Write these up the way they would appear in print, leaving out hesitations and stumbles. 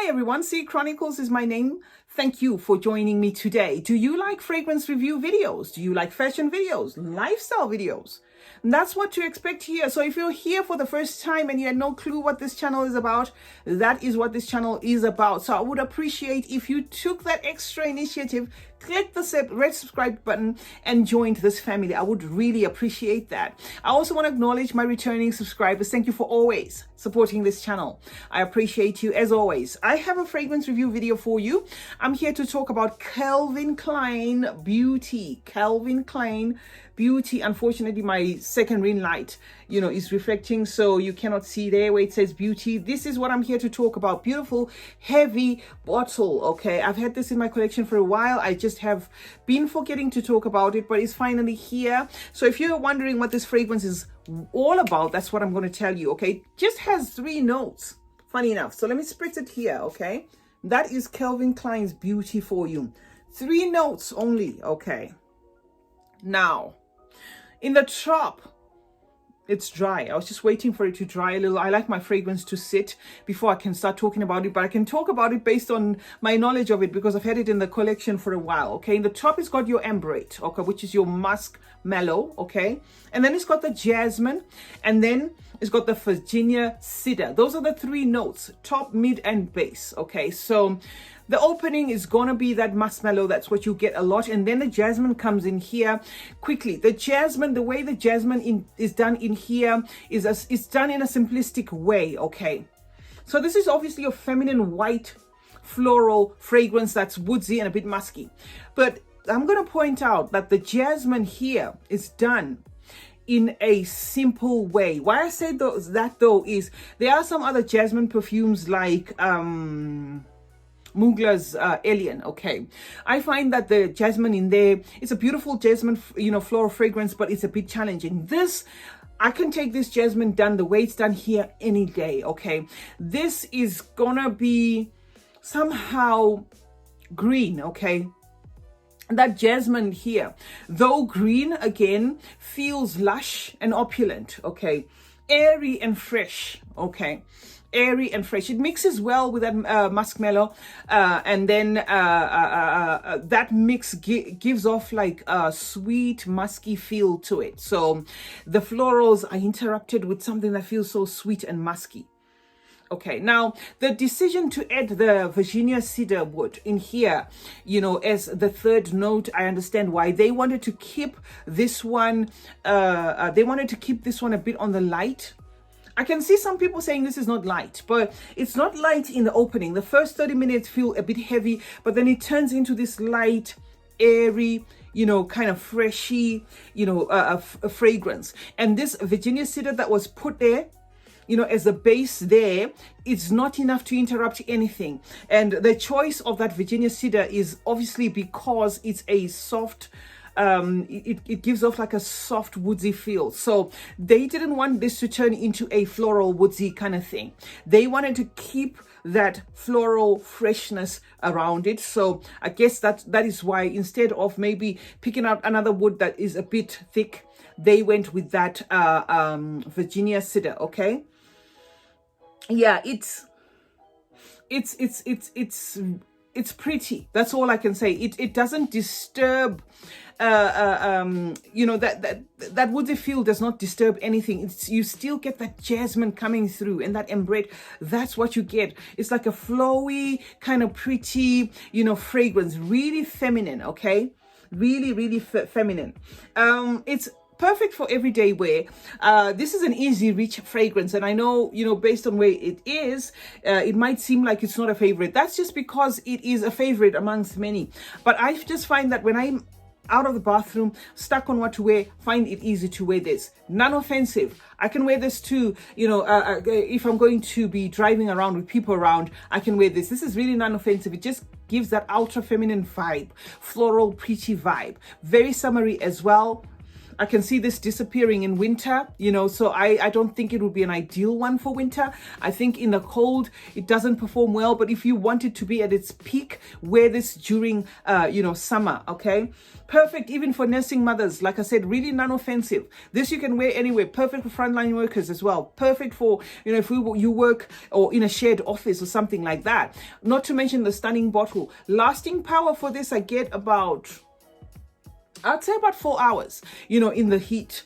Hi everyone, C Chronicles is my name. Thank you for joining me today. Do you like fragrance review videos? Do you like fashion videos, lifestyle videos? And that's what to expect here. So if you're here for the first time and you had no clue what this channel is about, that is what this channel is about. So I would appreciate if you took that extra initiative, click the red subscribe button and joined this family. I would really appreciate that. I also want to acknowledge my returning subscribers. Thank you for always supporting this channel. I appreciate you as always. I have a fragrance review video for you. I'm here to talk about Calvin Klein Beauty. Calvin Klein Beauty. Unfortunately, my second ring light, is reflecting, so you cannot see there where it says beauty. This is what I'm here to talk about. Beautiful, heavy bottle. Okay, I've had this in my collection for a while. I just have been forgetting to talk about it, but it's finally here. So if you're wondering what this fragrance is all about, that's what I'm going to tell you. Okay, it just has 3 notes, funny enough. So let me spritz it here. Okay, that is Calvin Klein's Beauty for you. 3 notes only. Okay, now in the top, it's dry. I was just waiting for it to dry a little. I like my fragrance to sit before I can start talking about it, but I can talk about it based on my knowledge of it because I've had it in the collection for a while. Okay, in the top it's got your amberate, okay, which is your musk mallow, okay, and then it's got the jasmine, and then it's got the Virginia cedar. Those are the 3 notes: top, mid, and base. Okay, so the opening is gonna be that muskmallow. That's what you get a lot, and then the jasmine comes in here quickly. The jasmine, the way the jasmine is done in here is it's done in a simplistic way. Okay, so this is obviously a feminine white floral fragrance that's woodsy and a bit musky, but I'm gonna point out that the jasmine here is done in a simple way. Why I say that though is there are some other jasmine perfumes like Mugler's Alien. Okay, I find that the jasmine in there, it's a beautiful jasmine, floral fragrance, but it's a bit challenging. This, I can take this jasmine done the way it's done here any day. Okay, this is gonna be somehow green. Okay, that jasmine here, though green, again feels lush and opulent. Okay, airy and fresh. Okay, airy and fresh. It mixes well with that muskmallow, and then that mix gives off like a sweet musky feel to it. So the florals are interrupted with something that feels so sweet and musky. Okay, now the decision to add the Virginia cedar wood in here, as the 3rd note, I understand why they wanted to keep this one. They wanted to keep this one a bit on the light. I can see some people saying this is not light, but it's not light in the opening. The first 30 minutes feel a bit heavy, but then it turns into this light, airy, kind of freshy, a fragrance. And this Virginia cedar that was put there, as a base there, it's not enough to interrupt anything. And the choice of that Virginia cedar is obviously because it's a soft, it gives off like a soft woodsy feel. So they didn't want this to turn into a floral woodsy kind of thing. They wanted to keep that floral freshness around it. So I guess that is why instead of maybe picking out another wood that is a bit thick, they went with that Virginia cedar. Okay, yeah, it's pretty. That's all I can say. It doesn't disturb that woodsy feel does not disturb anything. You still get that jasmine coming through and that ambrette. That's what you get. It's like a flowy kind of pretty, fragrance, really feminine. Okay, really feminine. It's perfect for everyday wear. This is an easy reach fragrance, and I know, based on where it is, it might seem like it's not a favorite. That's just because it is a favorite amongst many. But I just find that when I'm out of the bathroom, stuck on what to wear, find it easy to wear this. Non-offensive. I can wear this too, if I'm going to be driving around with people around, I can wear this. This is really non-offensive. It just gives that ultra feminine vibe, floral, pretty vibe. Very summery as well. I can see this disappearing in winter, you know, so I don't think it would be an ideal one for winter. I think in the cold, it doesn't perform well, but if you want it to be at its peak, wear this during, you know, summer, okay? Perfect even for nursing mothers. Like I said, really non-offensive. This you can wear anywhere. Perfect for frontline workers as well. Perfect for, you know, if you work or in a shared office or something like that. Not to mention the stunning bottle. Lasting power for this, I get about, I'd say about 4 hours, you know, in the heat.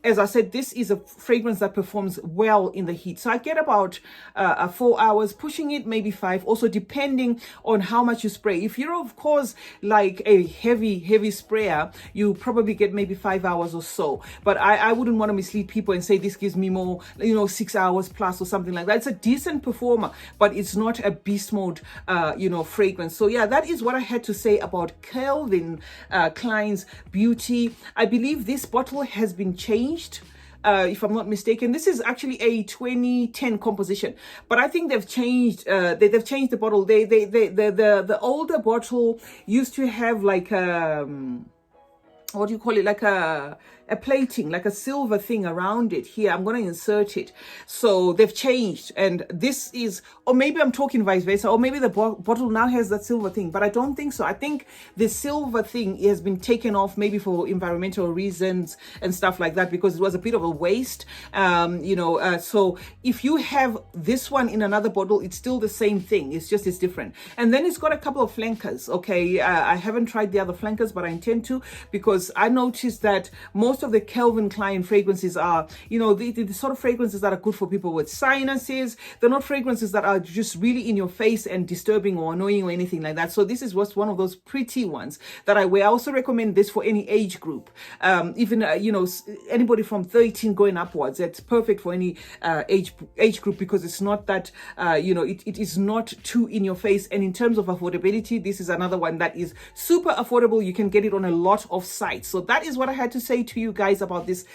As I said, this is a fragrance that performs well in the heat. So I get about 4 hours, pushing it maybe 5, also depending on how much you spray. If you're, of course, like a heavy sprayer, you probably get maybe 5 hours or so. But I wouldn't want to mislead people and say this gives me more, you know, 6 hours plus or something like that. It's a decent performer, but it's not a beast mode, you know, fragrance. So yeah, that is what I had to say about Calvin Klein's Beauty. I believe this bottle has been changed. If I'm not mistaken, this is actually a 2010 composition, but I think they've changed. They've changed the bottle. The older bottle used to have like what do you call it? Like a plating, like a silver thing around it. Here, I'm going to insert it. So they've changed, and this is, or maybe I'm talking vice versa, or maybe the bottle now has that silver thing, but I don't think so. I think the silver thing has been taken off, maybe for environmental reasons and stuff like that, because it was a bit of a waste. You know, so if you have this one in another bottle, it's still the same thing. It's just, it's different. And then it's got a couple of flankers. Okay. I haven't tried the other flankers, but I intend to, because I noticed that most of the Calvin Klein fragrances are, you know, the sort of fragrances that are good for people with sinuses. They're not fragrances that are just really in your face and disturbing or annoying or anything like that. So this is what's one of those pretty ones that I wear. I also recommend this for any age group, even you know, anybody from 13 going upwards. It's perfect for any age group, because it's not that you know, it is not too in your face. And in terms of affordability, this is another one that is super affordable. You can get it on a lot of sites. So that is what I had to say to you guys about this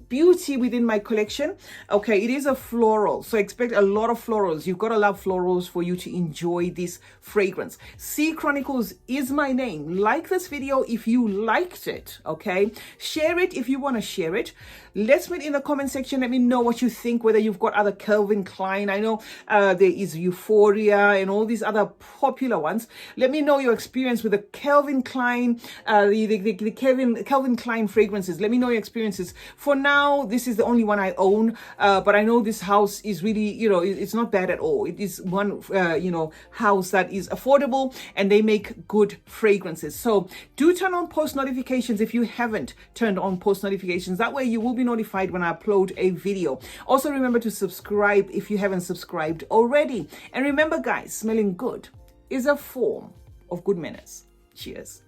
beauty within my collection. Okay, it is a floral, so expect a lot of florals. You've got to love florals for you to enjoy this fragrance. C Chronicles is my name. Like this video if you liked it. Okay, share it if you want to share it. Let's meet in the comment section. Let me know what you think, whether you've got other Calvin Klein. I know there is Euphoria and all these other popular ones. Let me know your experience with the Calvin Klein, the Calvin Klein fragrances. Let me know your experiences. For now, this is the only one I own, but I know this house is really, you know, it's not bad at all. It is one, you know, house that is affordable, and they make good fragrances. So do turn on post notifications if you haven't turned on post notifications. That way you will be notified when I upload a video. Also remember to subscribe if you haven't subscribed already. And remember guys, smelling good is a form of good manners. Cheers.